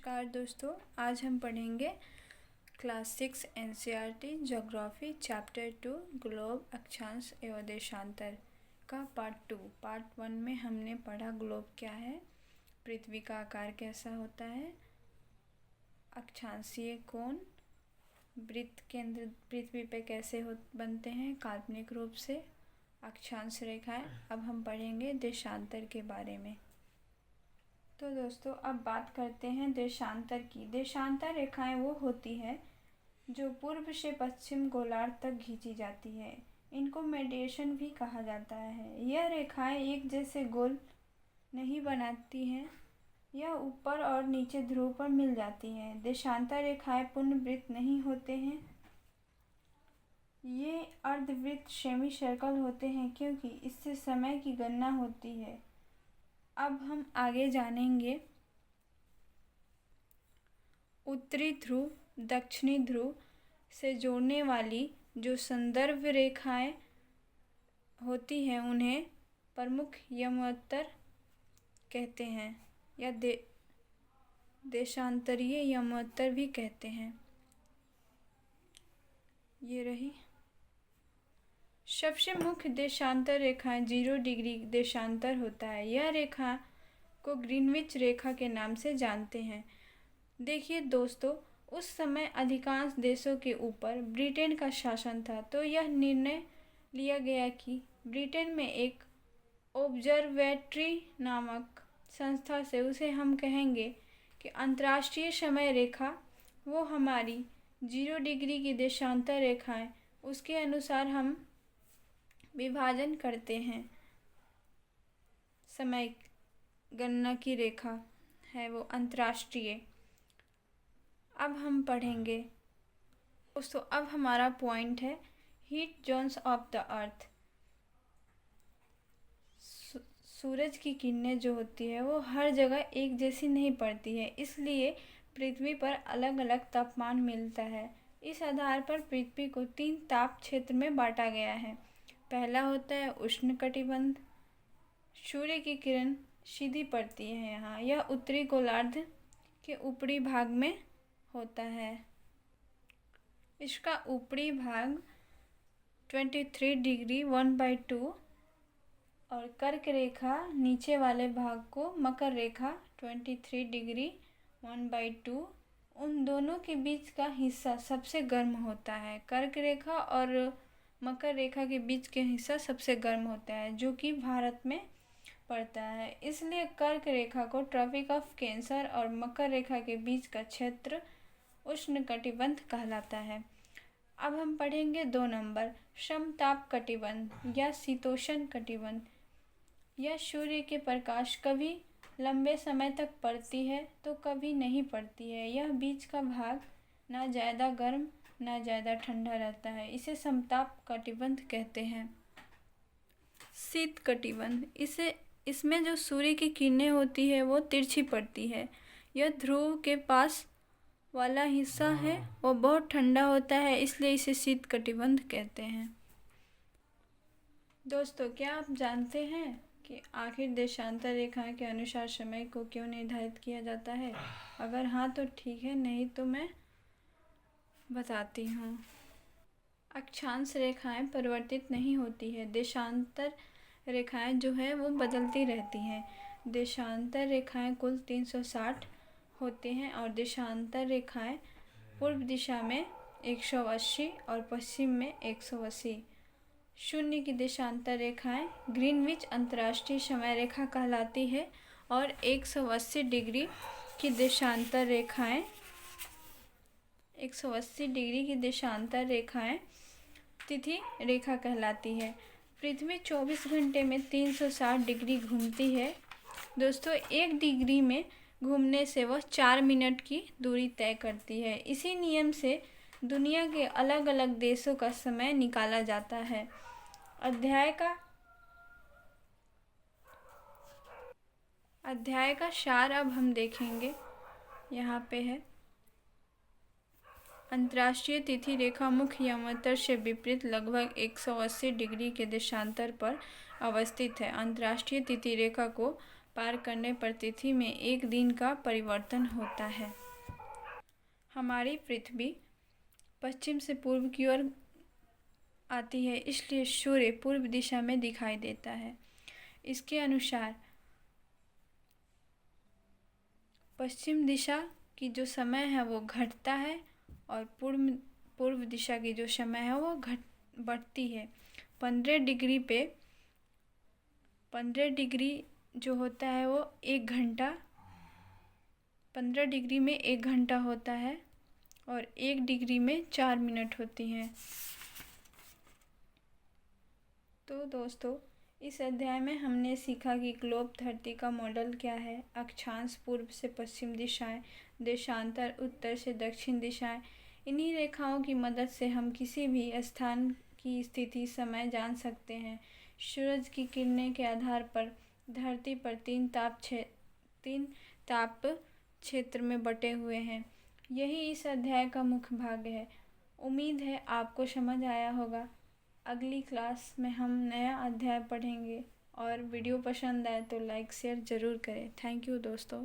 नमस्कार दोस्तों, आज हम पढ़ेंगे class 6 NCERT geography chapter 2 globe अक्षांश एवं देशांतर का पार्ट 1 में हमने पढ़ा ग्लोब क्या है, पृथ्वी का आकार कैसा होता है, अक्षांशीय कोण, वृत्त केंद्र पृथ्वी पे कैसे बनते हैं काल्पनिक रूप से, अक्षांश रेखाएं। अब हम पढ़ेंगे देशांतर के बारे में। तो दोस्तों अब बात करते हैं देशांतर की। देशांतर रेखाएं वो होती है जो पूर्व से पश्चिम गोलार्ध तक खींची जाती है। इनको मेडिएशन भी कहा जाता है। यह रेखाएं एक जैसे गोल नहीं बनाती हैं, यह ऊपर और नीचे ध्रुव पर मिल जाती हैं। देशांतर रेखाएं पूर्ण वृत्त नहीं होते हैं, ये अर्धवृत्त सेमी सर्कल होते हैं क्योंकि इससे समय की गणना होती है। अब हम आगे जानेंगे उत्तरी ध्रुव दक्षिणी ध्रुव से जोड़ने वाली जो संदर्भ रेखाएं होती हैं उन्हें प्रमुख यमोत्तर कहते हैं या देशांतरीय यमोत्तर भी कहते हैं। ये रही सबसे मुख्य देशांतर रेखाएं 0 डिग्री देशांतर होता है। यह रेखा को ग्रीनविच रेखा के नाम से जानते हैं। देखिए दोस्तों, उस समय अधिकांश देशों के ऊपर ब्रिटेन का शासन था, तो यह निर्णय लिया गया कि ब्रिटेन में एक ऑब्जर्वेटरी नामक संस्था से उसे हम कहेंगे कि अंतर्राष्ट्रीय समय रेखा वो हमारी 0 डिग्री की देशांतर रेखाएं उसके अनुसार हम विभाजन करते हैं। समय गणना की रेखा है वो अंतर्राष्ट्रीय। अब हम पढ़ेंगे दोस्तों, अब हमारा पॉइंट है heat zones of the earth. सूरज की किरणें जो होती है वो हर जगह एक जैसी नहीं पड़ती है, इसलिए पृथ्वी पर अलग अलग तापमान मिलता है। इस आधार पर पृथ्वी को 3 ताप क्षेत्र में बांटा गया है। पहला होता है उष्णकटिबंध। सूर्य की किरण सीधी पड़ती है यहाँ, यह उत्तरी गोलार्ध के ऊपरी भाग में होता है। इसका ऊपरी भाग 23 डिग्री 1/2 और कर्क रेखा नीचे वाले भाग को मकर रेखा 23 डिग्री 1/2। उन दोनों के बीच का हिस्सा सबसे गर्म होता है। कर्क रेखा और मकर रेखा के बीच के हिस्सा सबसे गर्म होता है जो कि भारत में पड़ता है, इसलिए कर्क रेखा को ट्रॉपिक ऑफ कैंसर और मकर रेखा के बीच का क्षेत्र उष्णकटिबंध कहलाता है। अब हम पढ़ेंगे 2 नंबर समताप कटिबंध या शीतोष्ण कटिबंध। यह सूर्य के प्रकाश कभी लंबे समय तक पड़ती है तो कभी नहीं पड़ती है। यह बीच का भाग ना ज़्यादा गर्म ना ज़्यादा ठंडा रहता है, इसे समताप कटिबंध कहते हैं। शीत कटिबंध, इसमें जो सूर्य की किरणें होती है वो तिरछी पड़ती है। यह ध्रुव के पास वाला हिस्सा है वो बहुत ठंडा होता है, इसलिए इसे शीत कटिबंध कहते हैं। दोस्तों, क्या आप जानते हैं कि आखिर देशांतर रेखाएं के अनुसार समय को क्यों निर्धारित किया जाता है? अगर हाँ तो ठीक है, नहीं तो मैं बताती हूँ। अक्षांश रेखाएं परिवर्तित नहीं होती है। देशांतर रेखाएं जो है वो बदलती रहती हैं। देशांतर रेखाएं कुल 360 होते हैं और देशांतर रेखाएं पूर्व दिशा में 180 और पश्चिम में 180। शून्य की देशांतर रेखाएं ग्रीनविच अंतर्राष्ट्रीय समय रेखा कहलाती है और 180 डिग्री की देशांतर रेखाएं 180 डिग्री की देशांतर रेखाएं तिथि रेखा कहलाती है। पृथ्वी 24 घंटे में 360 डिग्री घूमती है। दोस्तों, 1 डिग्री में घूमने से वह 4 मिनट की दूरी तय करती है। इसी नियम से दुनिया के अलग अलग देशों का समय निकाला जाता है। अध्याय का सार अब हम देखेंगे, यहाँ पे है। अंतर्राष्ट्रीय तिथि रेखा मुख्य यमोत्तर से विपरीत लगभग 180 डिग्री के देशांतर पर अवस्थित है। अंतर्राष्ट्रीय तिथि रेखा को पार करने पर तिथि में एक दिन का परिवर्तन होता है। हमारी पृथ्वी पश्चिम से पूर्व की ओर आती है, इसलिए सूर्य पूर्व दिशा में दिखाई देता है। इसके अनुसार पश्चिम दिशा की जो समय है वो घटता है और पूर्व दिशा की जो समय है वो बढ़ती है। 15 डिग्री जो होता है वो 1 घंटा, 15 डिग्री में 1 घंटा होता है और 1 डिग्री में 4 मिनट होती हैं। तो दोस्तों, इस अध्याय में हमने सीखा कि ग्लोब धरती का मॉडल क्या है, अक्षांश पूर्व से पश्चिम दिशाएं, देशांतर उत्तर से दक्षिण दिशाएं। इन्हीं रेखाओं की मदद से हम किसी भी स्थान की स्थिति समय जान सकते हैं। सूरज की किरणें के आधार पर धरती पर 3 ताप क्षेत्र में बटे हुए हैं। यही इस अध्याय का मुख्य भाग है। उम्मीद है आपको समझ आया होगा। अगली क्लास में हम नया अध्याय पढ़ेंगे और वीडियो पसंद आए तो लाइक शेयर ज़रूर करें। थैंक यू दोस्तों।